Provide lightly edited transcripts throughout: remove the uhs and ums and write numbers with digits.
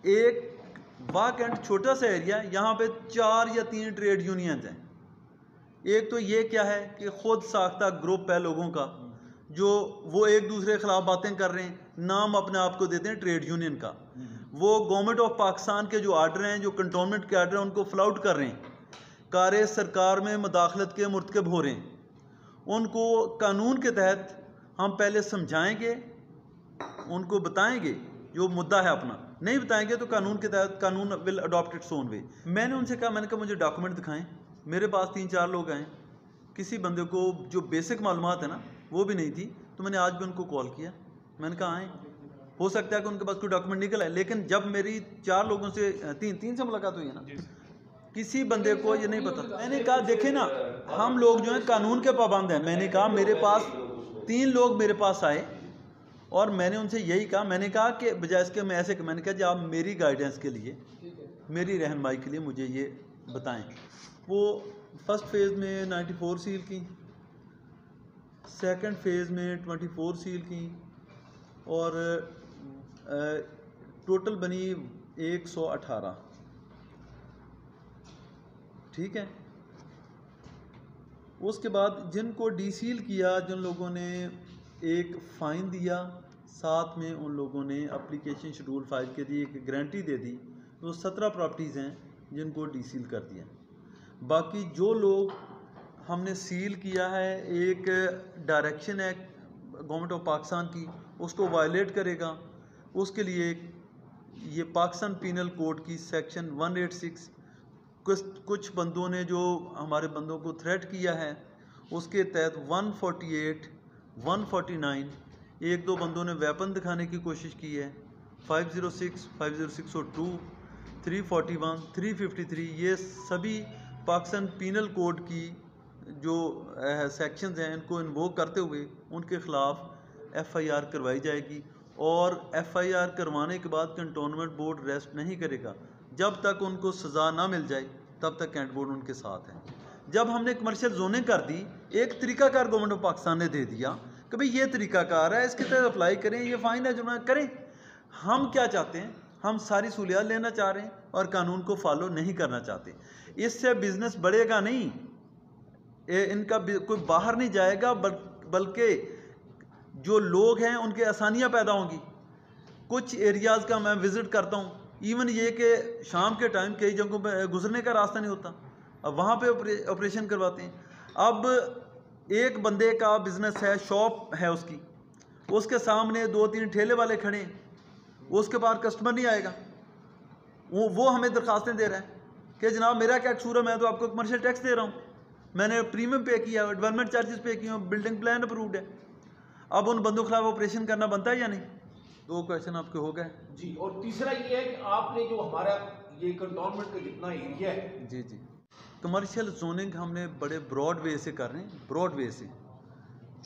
एक वाकंड छोटा सा एरिया, यहाँ पे 4 या 3 ट्रेड यूनियन हैं। एक तो ये क्या है कि खुद साख्ता ग्रुप है लोगों का, जो वो एक दूसरे के खिलाफ बातें कर रहे हैं, नाम अपने आप को देते हैं ट्रेड यूनियन का। वो गवर्नमेंट ऑफ पाकिस्तान के जो आर्डर हैं, जो कंटोनमेंट के आर्डर हैं, उनको फ्लाउट कर रहे हैं, कार्य सरकार में मुदाखलत के मुर्तकब हो रहे हैं। उनको कानून के तहत हम पहले समझाएंगे, उनको बताएंगे जो मुद्दा है अपना, नहीं बताएंगे तो कानून के तहत कानून will adopt its own way. मैंने उनसे कहा, मैंने कहा मुझे डॉक्यूमेंट दिखाएं। मेरे पास 3-4 लोग आए, किसी बंदे को जो बेसिक मालूमात है ना वो भी नहीं थी, तो मैंने आज भी उनको कॉल किया, मैंने कहा आएँ, हो सकता है कि उनके पास कोई डॉक्यूमेंट निकल आए। लेकिन जब मेरी 4 लोगों से तीन से मुलाकात हुई है ना, किसी बंदे को ये नहीं पता। मैंने कहा देखे ना, हम लोग जो हैं कानून के पाबंद हैं। मैंने कहा मेरे पास 3 लोग मेरे पास आए और मैंने उनसे यही कहा, मैंने कहा कि बजाय इसके मैं ऐसे, मैंने कहा जी आप मेरी गाइडेंस के लिए, मेरी रहनुमाई के लिए मुझे ये बताएं। वो फर्स्ट फेज़ में 94 सील की, सेकंड फेज़ में 24 सील की, और टोटल बनी 118। ठीक है। उसके बाद जिनको डीसील किया, जिन लोगों ने एक फ़ाइन दिया, साथ में उन लोगों ने एप्लीकेशन शेड्यूल फाइल के लिए एक गारंटी दे दी, तो 17 प्रॉपर्टीज़ हैं जिनको डीसील कर दिया। बाकी जो लोग हमने सील किया है, एक डायरेक्शन है गवर्नमेंट ऑफ पाकिस्तान की, उसको वायलेट करेगा, उसके लिए ये पाकिस्तान पीनल कोड की सेक्शन 186, कुछ बंदों ने जो हमारे बंदों को थ्रेट किया है, उसके तहत 148, 149, 1-2 बंदों ने वेपन दिखाने की कोशिश की है, 506, 50602, 341, 353, ये सभी पाकिस्तान पीनल कोड की जो सेक्शंस हैं, इनको इन्वोक करते हुए उनके ख़िलाफ़ FIR करवाई जाएगी। और FIR करवाने के बाद कंटोनमेंट बोर्ड रेस्ट नहीं करेगा जब तक उनको सज़ा ना मिल जाए, तब तक कैंट बोर्ड उनके साथ है। जब हमने कमर्शियल जोनिंग कर दी, एक तरीकाकार गवर्नमेंट ऑफ पाकिस्तान ने दे दिया कि भाई ये तरीकाकार है, इसके तहत अप्लाई करें, ये फ़ाइन है जुर्माना करें। हम क्या चाहते हैं, हम सारी सहूलियात लेना चाह रहे हैं और कानून को फॉलो नहीं करना चाहते। इससे बिज़नेस बढ़ेगा नहीं, इनका कोई बाहर नहीं जाएगा, बल्कि जो लोग हैं उनके आसानियाँ पैदा होंगी। कुछ एरियाज़ का मैं विज़िट करता हूँ, इवन ये कि शाम के टाइम कई जगहों पर गुजरने का रास्ता नहीं होता, अब वहाँ पे ऑपरेशन करवाते हैं। अब एक बंदे का बिज़नेस है, शॉप है उसकी, उसके सामने 2-3 ठेले वाले खड़े हैं, उसके पास कस्टमर नहीं आएगा, वो हमें दरखास्तें दे रहा है कि जनाब मेरा क्या कसूर है, मैं तो आपको कमर्शियल टैक्स दे रहा हूँ, मैंने प्रीमियम पे किया, डेवलपमेंट चार्जेस पे किए, बिल्डिंग प्लान अप्रूव्ड है। अब उन बंदों के खिलाफ ऑपरेशन करना बनता है या नहीं? 2 क्वेश्चन आपके हो गए जी। और तीसरा ये है कि आपने जो हमारा ये कंटोनमेंट का जितना एरिया है, जी, कमर्शियल जोनिंग हमने बड़े ब्रॉड वे से कर रहे हैं, ब्रॉड वे से,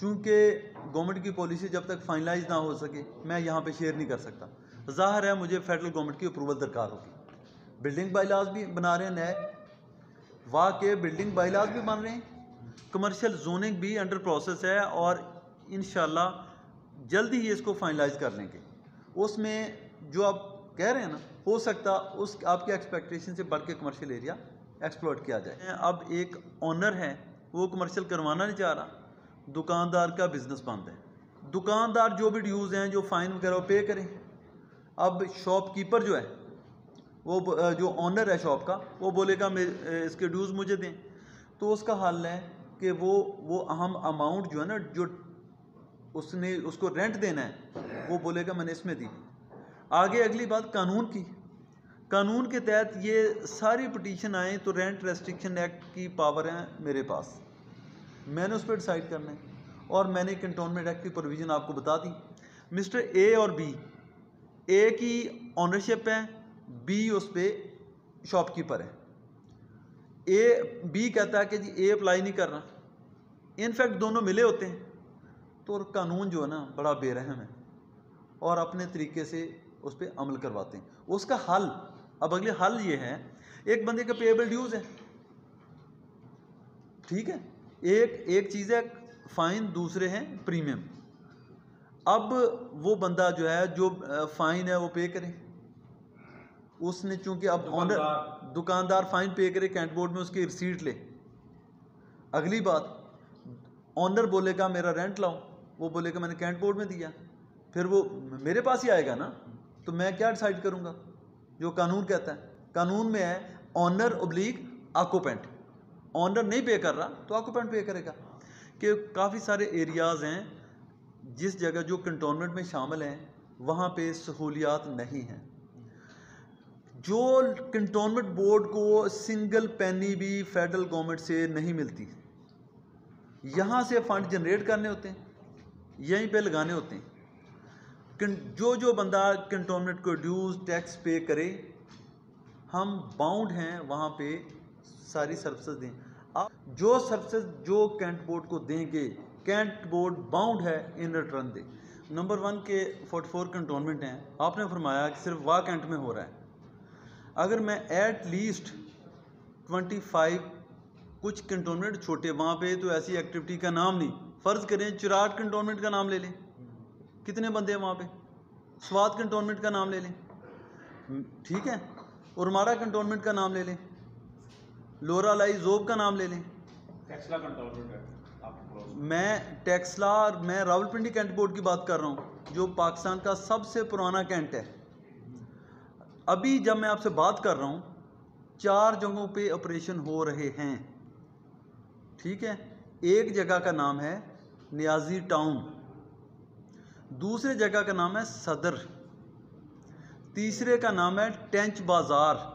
चूँकि गवर्नमेंट की पॉलिसी जब तक फाइनलाइज ना हो सके मैं यहाँ पे शेयर नहीं कर सकता। ज़ाहिर है मुझे फेडरल गवर्नमेंट की अप्रूवल दरकार होगी। बिल्डिंग बाईलॉज भी बना रहे हैं नए, वाकई बिल्डिंग बाईलॉज भी बन रहे हैं, कमर्शियल जोनिंग भी अंडर प्रोसेस है, और इंशाल्लाह जल्दी ही इसको फाइनलाइज कर लेंगे। उसमें जो आप कह रहे हैं ना, हो सकता उस आपके एक्सपेक्टेशन से बढ़ के कमर्शियल एरिया एक्सप्लॉइट किया जाए। अब एक ऑनर है, वो कमर्शियल करवाना नहीं चाह रहा, दुकानदार का बिज़नेस बंद है, दुकानदार जो भी ड्यूज़ हैं, जो फ़ाइन वगैरह पे करें। अब शॉपकीपर जो है, वो जो ऑनर है शॉप का, वो बोलेगा इसके ड्यूज़ मुझे दें, तो उसका हल है कि वो अहम अमाउंट जो है ना, जो उसने उसको रेंट देना है, वो बोलेगा मैंने इसमें दी। आगे अगली बात कानून की, कानून के तहत ये सारी पिटीशन आए तो रेंट रेस्ट्रिक्शन एक्ट की पावर है मेरे पास, मैंने उस पर डिसाइड करना है, और मैंने कंटोनमेंट एक्ट की प्रोविज़न आपको बता दी। मिस्टर ए और बी, ए की ऑनरशिप है, बी उस पर शॉपकीपर है। बी कहता है कि जी ए अप्लाई नहीं कर रहा, इनफैक्ट दोनों मिले होते हैं, तो कानून जो है ना बड़ा बेरहम है और अपने तरीके से उस पर अमल करवाते हैं। उसका हल, अब अगले हल ये है, एक बंदे का पेएबल ड्यूज़ है, ठीक है, एक चीज़ है फ़ाइन, दूसरे हैं प्रीमियम। अब वो बंदा जो है, जो फ़ाइन है वो पे करे, उसने चूंकि अब ऑनर दुकानदार फाइन पे करे, कैंट बोर्ड में उसकी रिसीट ले। अगली बात, ऑनर बोलेगा मेरा रेंट लाओ, वो बोलेगा मैंने कैंट बोर्ड में दिया, फिर वो मेरे पास ही आएगा ना, तो मैं क्या डिसाइड करूँगा? जो कानून कहता है, कानून में है ऑनर ऑब्लिक ऑक्यूपेंट। ऑनर नहीं पे कर रहा तो ऑक्यूपेंट पे करेगा। कि काफ़ी सारे एरियाज़ हैं जिस जगह जो कंटोनमेंट में शामिल हैं वहाँ पे सहूलियात नहीं हैं। जो कंटोनमेंट बोर्ड को सिंगल पेनी भी फेडरल गवर्नमेंट से नहीं मिलती, यहाँ से फंड जनरेट करने होते हैं, यहीं पे लगाने होते हैं। जो बंदा कंटोनमेंट को ड्यूज टैक्स पे करे, हम बाउंड हैं वहाँ पे सारी सर्विसेज दें। आप जो सर्विसेज जो कैंट बोर्ड को देंगे, कैंट बोर्ड बाउंड है इन रिटर्न दे। नंबर 1 के 44 कंटोनमेंट हैं, आपने फरमाया कि सिर्फ वाह कैंट में हो रहा है। अगर मैं एट लीस्ट 25 कुछ कंटोनमेंट छोटे वहाँ पे तो ऐसी एक्टिविटी का नाम नहीं, फ़र्ज़ करें चिराट कंटोनमेंट का नाम ले लें, कितने बंदे हैं वहाँ पे, स्वात कंटोनमेंट का नाम ले लें, ठीक है, उरमाड़ा कंटोनमेंट का नाम ले लें, लोरा लाई जोब का नाम ले लें, टेक्सला कंटोनमेंट है, मैं टेक्सला, मैं रावलपिंडी कैंट बोर्ड की बात कर रहा हूँ जो पाकिस्तान का सबसे पुराना कैंट है। अभी जब मैं आपसे बात कर रहा हूँ 4 जगहों पे ऑपरेशन हो रहे हैं, ठीक है। एक जगह का नाम है नियाजी टाउन, दूसरे जगह का नाम है सदर, तीसरे का नाम है टेंच बाज़ार,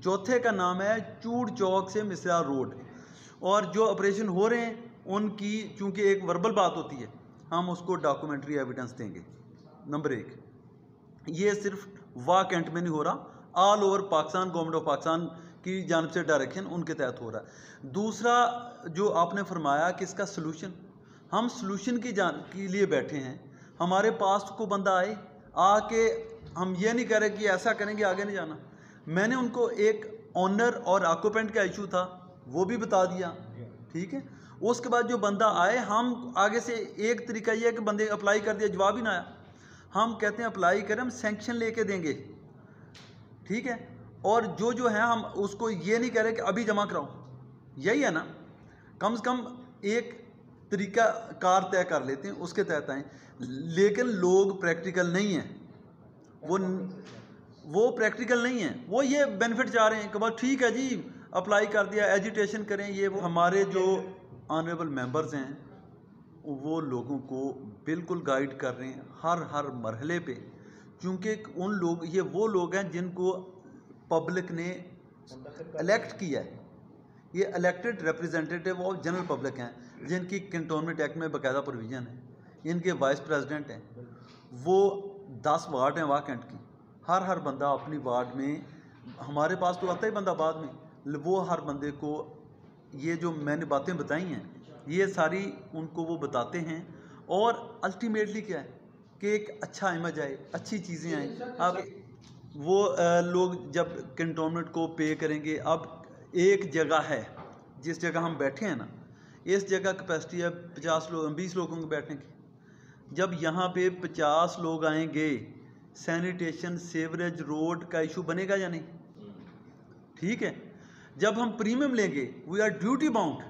चौथे का नाम है चूड़ चौक से मिसरा रोड। और जो ऑपरेशन हो रहे हैं उनकी चूंकि एक वर्बल बात होती है, हम उसको डॉक्यूमेंट्री एविडेंस देंगे। नंबर 1, ये सिर्फ वाह कैंट में नहीं हो रहा, all over Pakistan government of Pakistan की जानिब से डायरेक्शन उनके तहत हो रहा है। दूसरा जो आपने फरमाया कि इसका सलूशन, हम सलूशन के लिए बैठे हैं। हमारे पास को बंदा आए, आके हम ये नहीं कह रहे कि ऐसा करेंगे आगे नहीं जाना। मैंने उनको एक ऑनर और ऑक्यूपेंट का इशू था वो भी बता दिया, ठीक है। उसके बाद जो बंदा आए, हम आगे से एक तरीका ये है कि बंदे अप्लाई कर दिया, जवाब ही ना आया, हम कहते हैं अप्लाई करें, हम सैंक्शन लेके देंगे, ठीक है। और जो है हम उसको ये नहीं कह रहे कि अभी जमा कराओ, यही है ना, कम से कम एक तरीका कार तय कर लेते हैं, उसके तहत आए। लेकिन लोग प्रैक्टिकल नहीं हैं, वो प्रैक्टिकल नहीं है, वो ये बेनिफिट चाह रहे हैं कि बस ठीक है जी अप्लाई कर दिया, एजुटेशन करें, ये वो। हमारे जो ऑनरेबल मेंबर्स हैं वो लोगों को बिल्कुल गाइड कर रहे हैं हर मरहले पे, क्योंकि उन लोग, ये वो लोग हैं जिनको पब्लिक ने इलेक्ट किया है, ये elected representative of general public हैं, जिनकी कंटोनमेंट एक्ट में बाकायदा प्रोविज़न है। इनके वाइस प्रेसिडेंट हैं, वो 10 वार्ड हैं वाह कैंट की, हर बंदा अपनी वार्ड में, हमारे पास तो आता ही बंदा बाद में, वो हर बंदे को ये जो मैंने बातें बताई हैं ये सारी उनको वो बताते हैं। और अल्टीमेटली क्या है कि एक अच्छा इमेज आए, अच्छी चीज़ें आए। अब वो लोग जब कंटोनमेंट को पे करेंगे, अब एक जगह है जिस जगह हम बैठे हैं ना, इस जगह कैपेसिटी है 50 लोग 20 लोगों के बैठने की। जब यहाँ पे 50 लोग आएंगे, सैनिटेशन सीवरेज रोड का इशू बनेगा या नहीं, ठीक है। जब हम प्रीमियम लेंगे, वी आर ड्यूटी बाउंड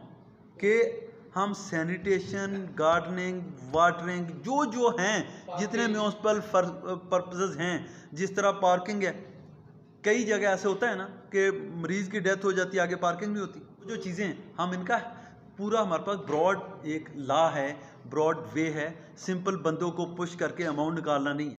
कि हम सैनिटेशन, गार्डनिंग, वाटरिंग, जो हैं जितने म्यूनसिपल पर्पसेस हैं, जिस तरह पार्किंग है, कई जगह ऐसे होता है ना कि मरीज़ की डेथ हो जाती है, आगे पार्किंग नहीं होती, जो चीज़ें हैं हम इनका पूरा, हमारे पास ब्रॉड एक लॉ है, ब्रॉड वे है, सिंपल बंदों को पुश करके अमाउंट निकालना नहीं।